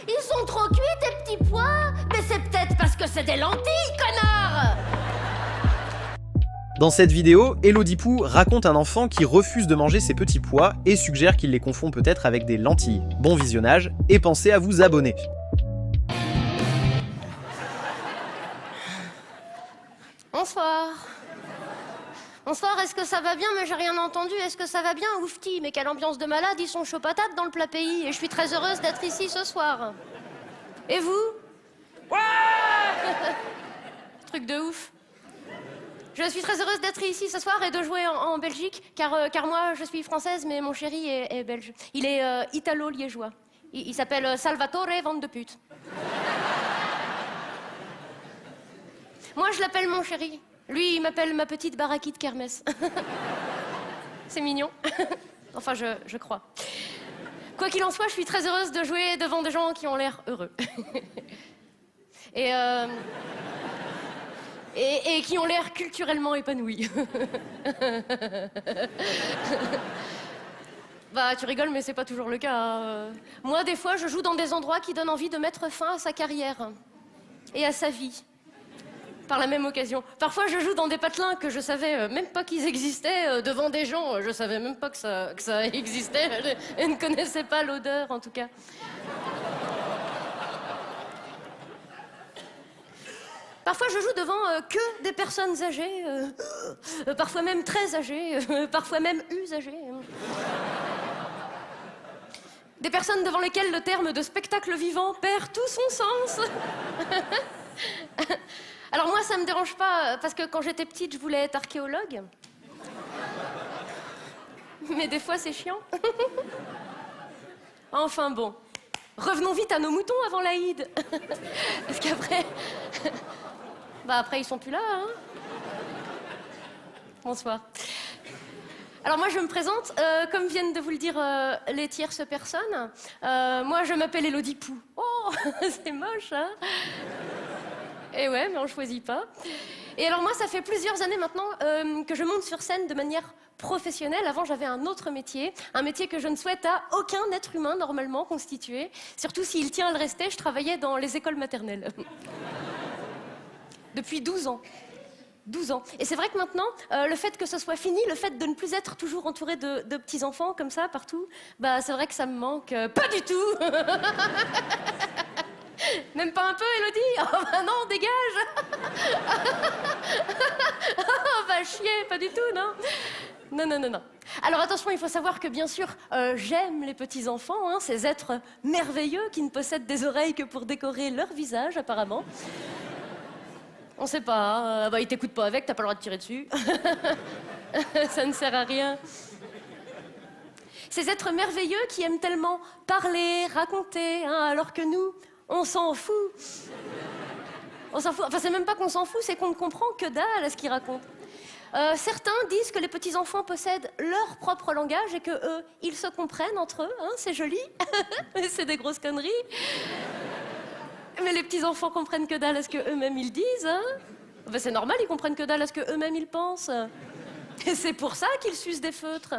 Ils sont trop cuits, tes petits pois. Mais c'est peut-être parce que c'est des lentilles, connard. Dans cette vidéo, Elodie Pou raconte un enfant qui refuse de manger ses petits pois et suggère qu'il les confond peut-être avec des lentilles. Bon visionnage et pensez à vous abonner. Bonsoir. Bonsoir, est-ce que ça va bien? Mais j'ai rien entendu. Est-ce que ça va bien? Oufti, mais quelle ambiance de malade, ils sont chauds patates dans le plat pays. Et je suis très heureuse d'être ici ce soir. Et vous? Ouais. Truc de ouf. Je suis très heureuse d'être ici ce soir et de jouer en Belgique, car moi, je suis française, mais mon chéri est belge. Il est italo-liégeois. Il s'appelle Salvatore Van de Pute. Moi, je l'appelle mon chéri. Lui, il m'appelle ma petite baraquite kermesse. C'est mignon. Enfin, je crois. Quoi qu'il en soit, je suis très heureuse de jouer devant des gens qui ont l'air heureux. Et qui ont l'air culturellement épanouis. Bah, tu rigoles, mais c'est pas toujours le cas. Hein. Moi, des fois, je joue dans des endroits qui donnent envie de mettre fin à sa carrière et à sa vie. Par la même occasion. Parfois, je joue dans des patelins que je savais même pas qu'ils existaient, devant des gens. Je savais même pas que ça existait. Je ne connaissais pas l'odeur, en tout cas. Parfois, je joue devant que des personnes âgées, parfois même très âgées, parfois même usagées. Des personnes devant lesquelles le terme de spectacle vivant perd tout son sens. Alors moi, ça me dérange pas, parce que quand j'étais petite, je voulais être archéologue. Mais des fois, c'est chiant. Enfin bon, revenons vite à nos moutons avant l'Aïd. Parce qu'après... Bah après, ils sont plus là, hein. Bonsoir. Alors moi, je me présente, comme viennent de vous le dire les tierces personnes. Moi, je m'appelle Elodie Pou. Oh, c'est moche, hein. Et ouais, mais on choisit pas. Et alors moi, ça fait plusieurs années maintenant que je monte sur scène de manière professionnelle. Avant, j'avais un autre métier, un métier que je ne souhaite à aucun être humain normalement constitué. Surtout s'il tient à le rester, je travaillais dans les écoles maternelles. Depuis 12 ans. 12 ans. Et c'est vrai que maintenant, le fait que ce soit fini, le fait de ne plus être toujours entouré de petits-enfants comme ça, partout, bah c'est vrai que ça me manque. Pas du tout. Même pas un peu, Elodie? Oh bah non, dégage. Oh bah chier, pas du tout, non. Non. Alors attention, il faut savoir que bien sûr, j'aime les petits-enfants, hein, ces êtres merveilleux qui ne possèdent des oreilles que pour décorer leur visage, apparemment. On sait pas, hein. Bah ils t'écoutent pas avec, t'as pas le droit de tirer dessus. Ça ne sert à rien. Ces êtres merveilleux qui aiment tellement parler, raconter, hein, alors que nous, on s'en fout. On s'en fout. Enfin, c'est même pas qu'on s'en fout, c'est qu'on ne comprend que dalle à ce qu'ils racontent. Certains disent que les petits-enfants possèdent leur propre langage et que eux, ils se comprennent entre eux, hein, c'est joli. Mais c'est des grosses conneries. Mais les petits-enfants comprennent que dalle à ce qu'eux-mêmes ils disent, hein. Ben, c'est normal, ils comprennent que dalle à ce qu'eux-mêmes ils pensent. Et c'est pour ça qu'ils sucent des feutres.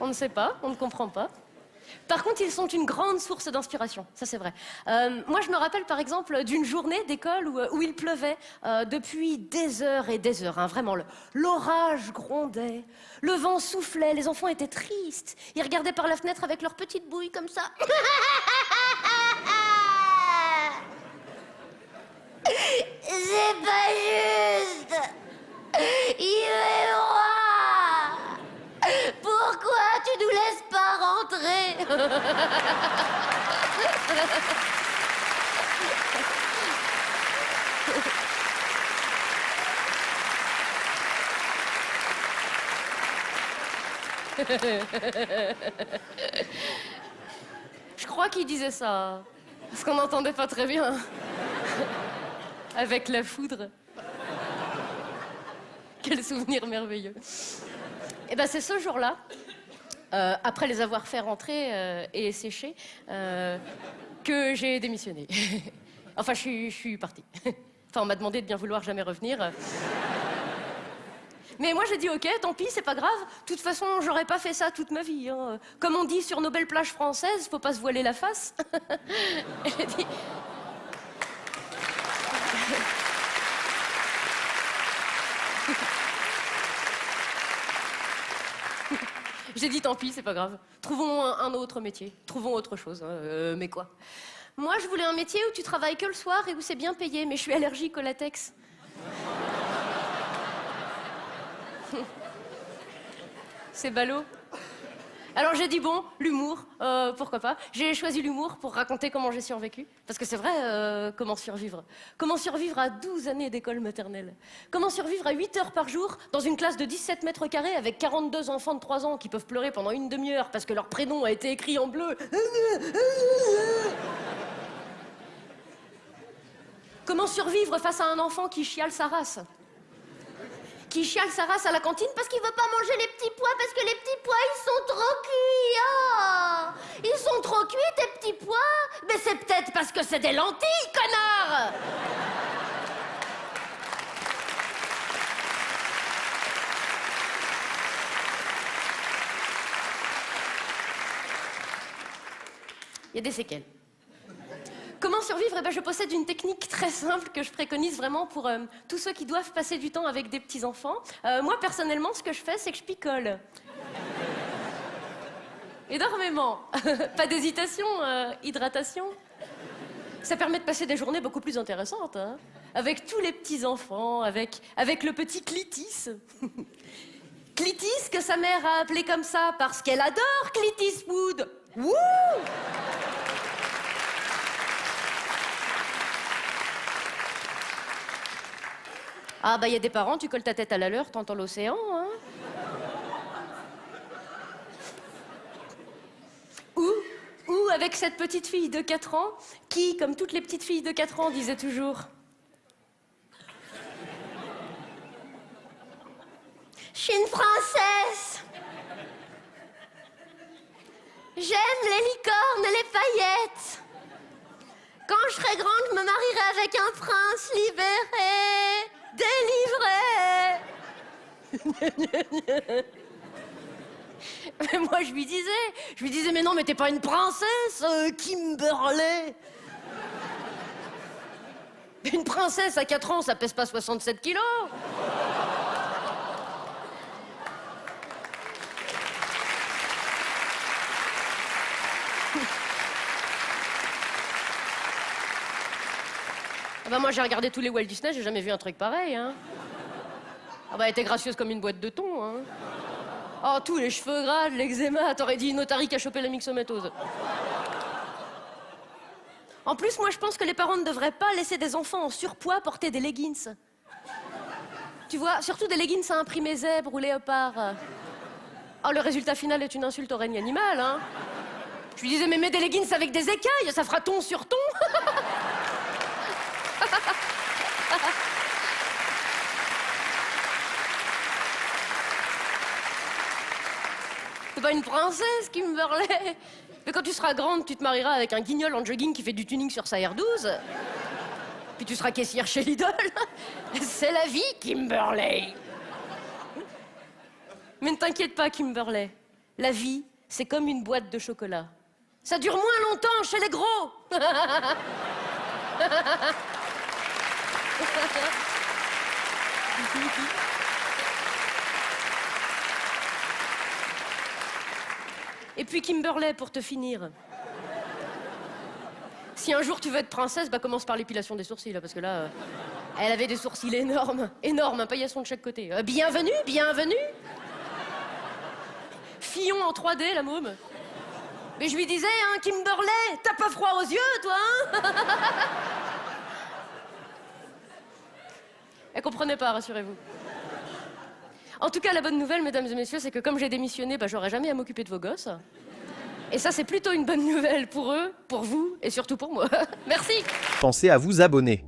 On ne sait pas, on ne comprend pas. Par contre, ils sont une grande source d'inspiration, ça c'est vrai. Moi, je me rappelle par exemple d'une journée d'école où il pleuvait depuis des heures et des heures, hein, vraiment. L'orage grondait, le vent soufflait, les enfants étaient tristes. Ils regardaient par la fenêtre avec leurs petites bouilles comme ça. C'est pas juste. Il est roi. Pourquoi tu nous laisses pas rentrer? Je crois qu'il disait ça, parce qu'on n'entendait pas très bien. Avec la foudre. Quel souvenir merveilleux. Et ben c'est ce jour-là, après les avoir fait rentrer et sécher, que j'ai démissionné. Enfin, je suis partie. Enfin, on m'a demandé de bien vouloir jamais revenir. Mais moi j'ai dit ok, tant pis, c'est pas grave. De toute façon, j'aurais pas fait ça toute ma vie. Hein. Comme on dit sur nos belles plages françaises, faut pas se voiler la face. J'ai dit... J'ai dit tant pis, c'est pas grave. Trouvons un autre métier. Trouvons autre chose. Hein. Mais quoi? Moi, je voulais un métier où tu travailles que le soir et où c'est bien payé, mais je suis allergique au latex. C'est ballot. Alors j'ai dit bon, l'humour, pourquoi pas. J'ai choisi l'humour pour raconter comment j'ai survécu. Parce que c'est vrai, comment survivre. Comment survivre à 12 années d'école maternelle. Comment survivre à 8 heures par jour dans une classe de 17 mètres carrés avec 42 enfants de 3 ans qui peuvent pleurer pendant une demi-heure parce que leur prénom a été écrit en bleu. Comment survivre face à un enfant qui chiale sa race. Qui chiale sa race à la cantine parce qu'il veut pas manger les petits pois, parce que les petits pois, ils sont trop cuits. Ah, ils sont trop cuits, tes petits pois. Mais c'est peut-être parce que c'est des lentilles, connard. Il y a des séquelles. Comment survivre? Eh ben, je possède une technique très simple que je préconise vraiment pour tous ceux qui doivent passer du temps avec des petits-enfants. Moi, personnellement, ce que je fais, c'est que je picole. Énormément. Pas d'hésitation, hydratation. Ça permet de passer des journées beaucoup plus intéressantes, hein, avec tous les petits-enfants, avec le petit Clitis. Clitis, que sa mère a appelé comme ça parce qu'elle adore Clint Eastwood. Wouh! Ah bah il y a des parents, tu colles ta tête à la leur, t'entends l'océan, hein. Ou avec cette petite fille de 4 ans, qui, comme toutes les petites filles de 4 ans, disait toujours... Je suis une princesse. J'aime les licornes et les paillettes. Quand je serai grande, je me marierai avec un prince libéré. Délivré. Mais moi je lui disais mais non mais t'es pas une princesse, Kimberley. Une princesse à 4 ans ça pèse pas 67 kilos. Ah bah moi j'ai regardé tous les Walt Disney, j'ai jamais vu un truc pareil, hein. Ah bah elle était gracieuse comme une boîte de thon, hein. Oh, tous les cheveux gras, l'eczéma, t'aurais dit une otarie qui a chopé la myxomatose. En plus, moi je pense que les parents ne devraient pas laisser des enfants en surpoids porter des leggings. Tu vois, surtout des leggings à imprimer zèbre ou léopard. Oh, le résultat final est une insulte au règne animal, hein. Je lui disais mais mets des leggings avec des écailles, ça fera ton sur ton. C'est pas une princesse, Kimberley. Mais quand tu seras grande, tu te marieras avec un guignol en jogging qui fait du tuning sur sa R12. Puis tu seras caissière chez Lidl. C'est la vie, Kimberley. Mais ne t'inquiète pas, Kimberley. La vie, c'est comme une boîte de chocolat. Ça dure moins longtemps chez les gros. Et puis Kimberley, pour te finir. Si un jour tu veux être princesse, bah commence par l'épilation des sourcils, là, parce que là, elle avait des sourcils énormes, énormes, un paillasson de chaque côté. Bienvenue, bienvenue. Fillon en 3D, la môme. Mais je lui disais, hein, Kimberley, t'as pas froid aux yeux, toi, hein? Elle comprenait pas, rassurez-vous. En tout cas, la bonne nouvelle, mesdames et messieurs, c'est que comme j'ai démissionné, bah, j'aurai jamais à m'occuper de vos gosses. Et ça, c'est plutôt une bonne nouvelle pour eux, pour vous et surtout pour moi. Merci. Pensez à vous abonner.